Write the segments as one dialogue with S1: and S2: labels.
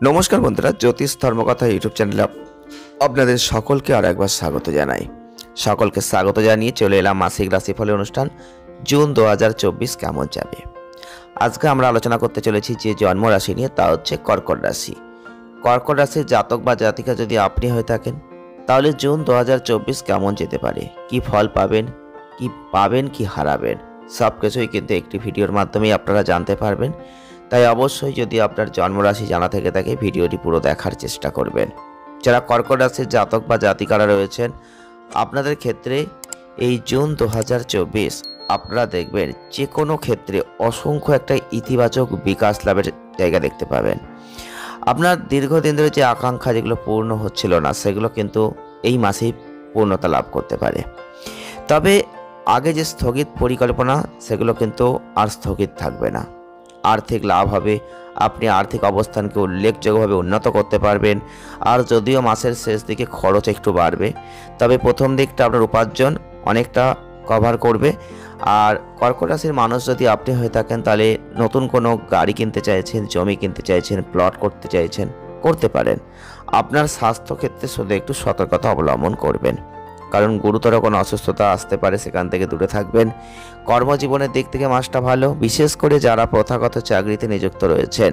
S1: নমস্কার বন্ধুরা, জ্যোতিষ ধর্মকথা ইউটিউব চ্যানেলে আপনাদের সকলকে আর একবার স্বাগত জানাই। সকলকে স্বাগত জানিয়ে চলে এলাম মাসিক রাশিফলের অনুষ্ঠান জুন 2024 কেমন যাবে। আজকে আমরা আলোচনা করতে চলেছি যে জন্ম রাশি নিয়ে, তা হচ্ছে কর্কট রাশি। কর্কট রাশির জাতক বা জাতিকা যদি আপনি হয়ে থাকেন, তাহলে জুন 2024 কেমন যেতে পারে, কি ফল পাবেন, কি হারাবেন, সব কিছুই কিন্তু একটি ভিডিওর মাধ্যমেই আপনারা জানতে পারবেন। তাই অবশ্যই যদি আপনার জন্মরাশি জানা থেকে থাকে, ভিডিওটি পুরো দেখার চেষ্টা করবেন। যারা কর্কট রাশির জাতক বা জাতিকারা রয়েছেন, আপনাদের ক্ষেত্রে এই জুন 2024 আপনারা দেখবেন যে কোনো ক্ষেত্রে অসংখ্য একটা ইতিবাচক বিকাশ লাভের জায়গা দেখতে পাবেন। আপনার দীর্ঘদিন ধরে যে আকাঙ্ক্ষা যেগুলো পূর্ণ হচ্ছিল না, সেগুলো কিন্তু এই মাসেই পূর্ণতা লাভ করতে পারে। তবে আগে যে স্থগিত পরিকল্পনা, সেগুলো কিন্তু আর স্থগিত থাকবে না। আর্থিক লাভ হবে, আপনি আর্থিক অবস্থানকে উল্লেখযোগ্যভাবে উন্নত করতে পারবেন। আর যদিও মাসের শেষ দিকে খরচ একটু বাড়বে, তবে প্রথম দিকটা আপনার উপার্জন অনেকটা কভার করবে। আর কর্কট রাশির মানুষ যদি আপনি হয়ে থাকেন, তাহলে নতুন কোনো গাড়ি কিনতে চাইছেন, জমি কিনতে চাইছেন, প্লট করতে চাইছেন, করতে পারেন। আপনার স্বাস্থ্যক্ষেত্রে শুধু একটু সতর্কতা অবলম্বন করবেন, কারণ গুরুতর কোনো অসুস্থতা আসতে পারে, সেখান থেকে দূরে থাকবেন। কর্মজীবনের দিক থেকে মাসটা ভালো, বিশেষ করে যারা প্রথাগত চাকরিতে নিযুক্ত রয়েছেন,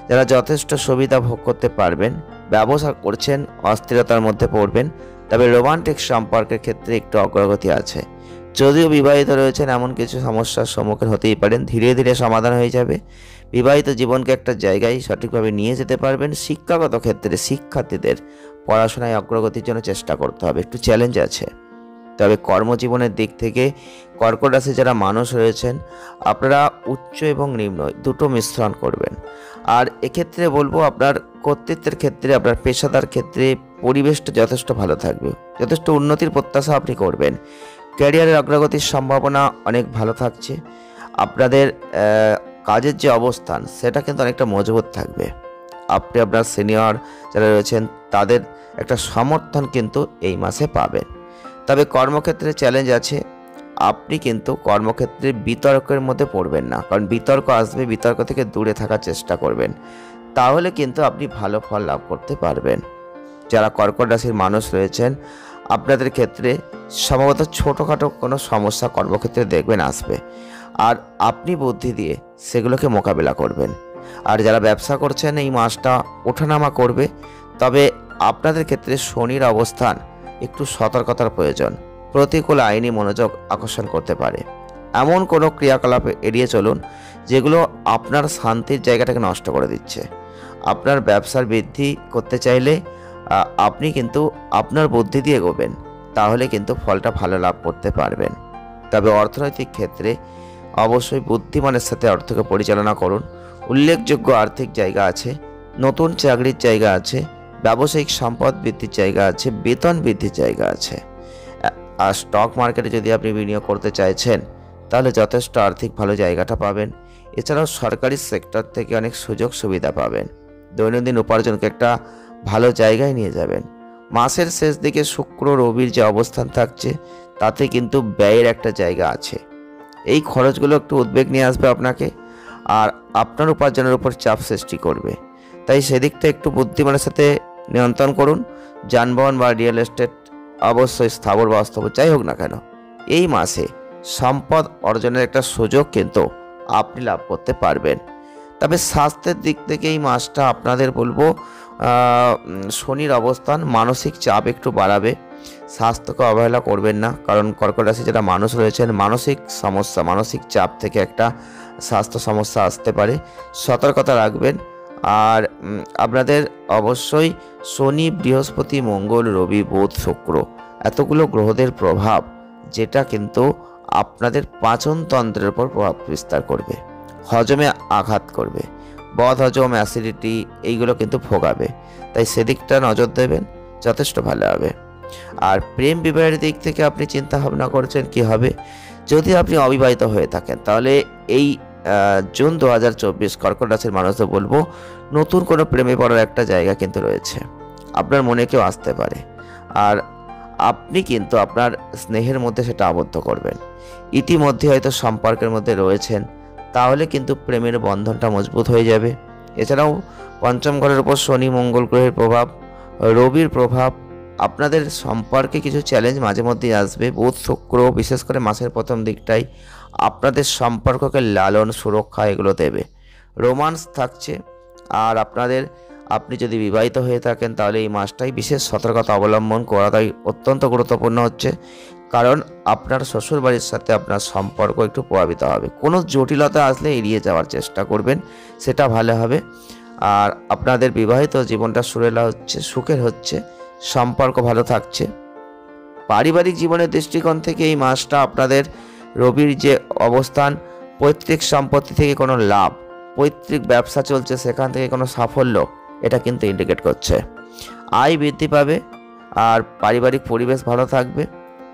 S1: যারা যথেষ্ট সুবিধা ভোগ করতে পারবেন। ব্যবসা করছেন, অস্থিরতার মধ্যে পড়বেন, তবে রোমান্টিক সম্পর্কের ক্ষেত্রে একটু অগ্রগতি আছে। যদিও বিবাহিত রয়েছেন, এমন কিছু সমস্যার সম্মুখীন হতেই পারেন, ধীরে ধীরে সমাধান হয়ে যাবে। বিবাহিত জীবনকে একটা জায়গায় সঠিকভাবে নিয়ে যেতে পারবেন। শিক্ষাগত ক্ষেত্রে শিক্ষার্থীদের পড়াশোনায় অগ্রগতির জন্য চেষ্টা করতে হবে, একটু চ্যালেঞ্জ আছে। তবে কর্মজীবনের দিক থেকে কর্কট রাশি যারা মানুষ রয়েছেন, আপনারা উচ্চ এবং নিম্ন দুটো মিশ্রণ করবেন। আর এক্ষেত্রে বলবো, আপনার কর্তৃত্বের ক্ষেত্রে, আপনার পেশাদার ক্ষেত্রে পরিবেশটা যথেষ্ট ভালো থাকবে, যথেষ্ট উন্নতির প্রত্যাশা আপনি করবেন। ক্যারিয়ারের অগ্রগতির সম্ভাবনা অনেক ভালো থাকছে। আপনাদের কাজের যে অবস্থান, সেটা কিন্তু অনেকটা মজবুত থাকবে। আপনি আপনার সিনিয়র যারা রয়েছেন, তাদের একটা সমর্থন কিন্তু এই মাসে পাবেন। তবে কর্মক্ষেত্রে চ্যালেঞ্জ আছে। আপনি কিন্তু কর্মক্ষেত্রে বিতর্কের মধ্যে পড়বেন না, কারণ বিতর্ক আসবে, বিতর্ক থেকে দূরে থাকার চেষ্টা করবেন, তাহলে কিন্তু আপনি ভালো ফল লাভ করতে পারবেন। যারা কর্কট রাশির মানুষ রয়েছেন, আপনাদের ক্ষেত্রে সম্ভবত ছোটোখাটো কোনো সমস্যা কর্মক্ষেত্রে দেখবেন আসবে, আর আপনি বুদ্ধি দিয়ে সেগুলোকে মোকাবিলা করবেন। আর যারা ব্যবসা করছেন, এই মাসটা ওঠানামা করবে, তবে আপনাদের ক্ষেত্রে শনির অবস্থান একটু সতর্কতার প্রয়োজন। প্রতিকূল আইনি মনোযোগ আকর্ষণ করতে পারে। এমন কোনো ক্রিয়াকলাপ এড়িয়ে চলুন যেগুলো আপনার শান্তির জায়গাটাকে নষ্ট করে দিচ্ছে। আপনার ব্যবসার বৃদ্ধি করতে চাইলে আপনি কিন্তু আপনার বুদ্ধি দিয়ে এগোবেন, তাহলে কিন্তু ফলটা ভালো লাভ করতে পারবেন। তবে অর্থনৈতিক ক্ষেত্রে অবশ্যই বুদ্ধিমানের সাথে অর্থকে পরিচালনা করুন। উল্লেখযোগ্য আর্থিক জায়গা আছে, নতুন চাকরির জায়গা আছে, ব্যবসায়িক সম্পদ বৃদ্ধির জায়গা আছে, বেতন বৃদ্ধির জায়গা আছে। আর স্টক মার্কেটে যদি আপনি বিনিয়োগ করতে চাইছেন, তাহলে যথেষ্ট আর্থিক ভালো জায়গাটা পাবেন। এছাড়াও সরকারি সেক্টর থেকে অনেক সুযোগ সুবিধা পাবেন। দৈনন্দিন উপার্জনকে একটা ভালো জায়গায় নিয়ে যাবেন। মাসের শেষ দিকে শুক্র রবির যে অবস্থান থাকছে, তাতে কিন্তু ব্যয়ের একটা জায়গা আছে। এই খরচগুলো একটু উদ্বেগ নিয়ে আসবে আপনাকে, আর আপনার উপার্জনের উপর চাপ সৃষ্টি করবে। তাই সেদিকটা একটু বুদ্ধিমানের সাথে নিয়ন্ত্রণ করুন। যানবাহন বা রিয়েল এস্টেট, অবশ্যই স্থাবর বা অস্থাবর যাই হোক না কেন, এই মাসে সম্পদ অর্জনের একটা সুযোগ কিন্তু আপনি লাভ করতে পারবেন। তবে স্বাস্থ্যের দিক থেকে এই মাসটা আপনাদের বলবো, শনির অবস্থান মানসিক চাপ একটু বাড়াবে। স্বাস্থ্যকে অবহেলা করবেন না, কারণ কর্কট রাশি যারা মানুষ রয়েছেন, মানসিক সমস্যা, মানসিক চাপ থেকে একটা স্বাস্থ্য সমস্যা আসতে পারে, সতর্কতা রাখবেন। আর আপনাদের অবশ্যই শনি, বৃহস্পতি, মঙ্গল, রবি, বুধ, শুক্র, এতগুলো গ্রহদের প্রভাব, যেটা কিন্তু আপনাদের পাচনতন্ত্রের উপর প্রভাব বিস্তার করবে, হজমে আঘাত করবে, বদ হজম, অ্যাসিডিটি, এইগুলো কিন্তু ভোগাবে। তাই সেদিকটা নজর দেবেন, যথেষ্ট ভালো হবে। আর প্রেম বিবাহের দিক থেকে আপনি চিন্তা ভাবনা করছেন কি হবে। যদি আপনি অবিবাহিত হয়ে থাকেন, তাহলে এই জুন 2024 কর্কট রাশির মানুষদের বলবো, নতুন কোনো প্রেমে পড়ার একটা জায়গা কিন্তু রয়েছে। আপনার মনে কেউ আসতে পারে, আর আপনি কিন্তু আপনার স্নেহের মধ্যে সেটা আবদ্ধ করবেন। ইতিমধ্যে হয়তো সম্পর্কের মধ্যে রয়েছেন, তাহলে কিন্তু প্রেমের বন্ধনটা মজবুত হয়ে যাবে। এছাড়াও পঞ্চম ঘরের উপর শনি মঙ্গল গ্রহের প্রভাব, রবির প্রভাব, আপনাদের সম্পর্কে কিছু চ্যালেঞ্জ মাঝে মধ্যেই আসবে। বুধ শুক্র বিশেষ করে মাসের প্রথম দিকটাই আপনাদের সম্পর্ককে লালন সুরক্ষা এগুলো দেবে। রোমান্স থাকছে। আর আপনি যদি বিবাহিত হয়ে থাকেন তাহলে এই মাসটাই বিশেষ সতর্কতা অবলম্বন করাটাই অত্যন্ত গুরুত্বপূর্ণ হচ্ছে, কারণ আপনার শ্বশুরবাড়ির সাথে আপনার সম্পর্ক একটু প্রভাবিত হবে। কোনো জটিলতা আসলে এড়িয়ে যাওয়ার চেষ্টা করবেন, সেটা ভালো হবে। আর আপনাদের বিবাহিত জীবনটা সুখের হচ্ছে, সম্পর্ক ভালো থাকছে। পারিবারিক জীবনের দৃষ্টিকোণ থেকে এই মাসটা আপনাদের রবির যে অবস্থান, পৈতৃক সম্পত্তি থেকে কোনো লাভ, পৈতৃক ব্যবসা চলছে সেখান থেকে কোনো সাফল্য, এটা কিন্তু ইন্ডিকেট করছে। আয় বৃদ্ধি পাবে আর পারিবারিক পরিবেশ ভালো থাকবে।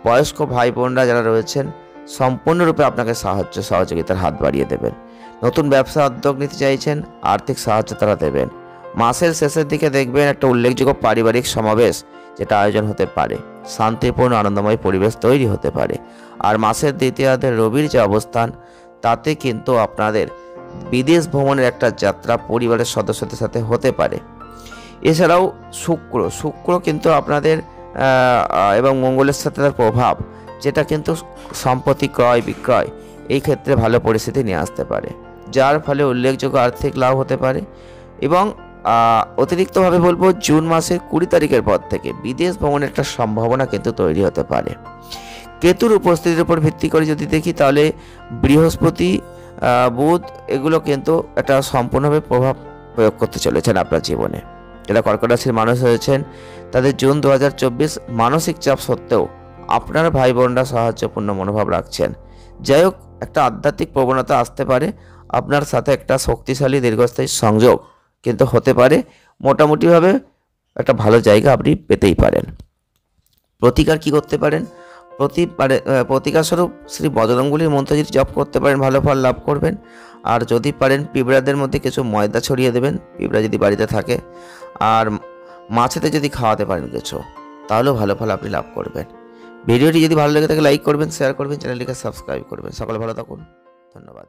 S1: বয়স্ক ভাই বোনরা যারা রয়েছেন সম্পূর্ণরূপে আপনাকে সহযোগিতার হাত বাড়িয়ে দেবেন। নতুন ব্যবসা উদ্যোগ নিতে চাইছেন, আর্থিক সাহায্য তারা দেবেন। মাসের শেষের দিকে দেখবেন একটা উল্লেখযোগ্য পারিবারিক সমাবেশ যেটা আয়োজন হতে পারে, শান্তিপূর্ণ আনন্দময় পরিবেশ তৈরি হতে পারে। আর মাসের দ্বিতীয়ার্ধে রবির যে অবস্থান, তাতে কিন্তু আপনাদের বিদেশ ভ্রমণের একটা যাত্রা পরিবারের সদস্যদের সাথে হতে পারে। এছাড়াও শুক্র কিন্তু আপনাদের এবং মঙ্গলের সাথে তার প্রভাব, যেটা কিন্তু সম্পত্তি ক্রয় বিক্রয় এই ক্ষেত্রে ভালো পরিস্থিতি নিয়ে আসতে পারে, যার ফলে উল্লেখযোগ্য আর্থিক লাভ হতে পারে। এবং অতিরিক্তভাবে বলবো, জুন মাসের 20 তারিখের পর থেকে বিদেশ ভ্রমণের একটা সম্ভাবনা কিন্তু তৈরি হতে পারে। কেতুর উপস্থিতির উপর ভিত্তি করে যদি দেখি তাহলে বৃহস্পতি বুধ এগুলো কিন্তু একটা সম্পূর্ণভাবে প্রভাব প্রয়োগ করতে চলেছেন আপনার জীবনে। যারা কর্কট রাশির মানুষ হয়েছেন তাদের জুন 2024 মানসিক চাপ সত্ত্বেও আপনার ভাই বোনরা সাহায্যপূর্ণ মনোভাব রাখছেন। যাই হোক, একটা আধ্যাত্মিক প্রবণতা আসতে পারে, আপনার সাথে একটা শক্তিশালী দীর্ঘস্থায়ী সংযোগ কিন্তু হতে পারে। মোটামুটিভাবে একটা ভালো জায়গা আপনি পেতেই পারেন। প্রতিকার কি করতে পারেন? প্রতিকার স্বরূপ শ্রী বজরঙ্গলির মন্ত্র যদি জপ করতে পারেন ভালো ফল লাভ করবেন। আর যদি পারেন পিঁপড়াদের মধ্যে কিছু ময়দা ছড়িয়ে দেবেন, পিঁপড়া যদি বাড়িতে থাকে। আর মাছেতে যদি খাওয়াতে পারেন কিছু, তাহলেও ভালো ফল আপনি লাভ করবেন। ভিডিওটি যদি ভালো লেগে থাকে লাইক করবেন, শেয়ার করবেন, চ্যানেলটিকে সাবস্ক্রাইব করবেন। সকলে ভালো থাকুন, ধন্যবাদ।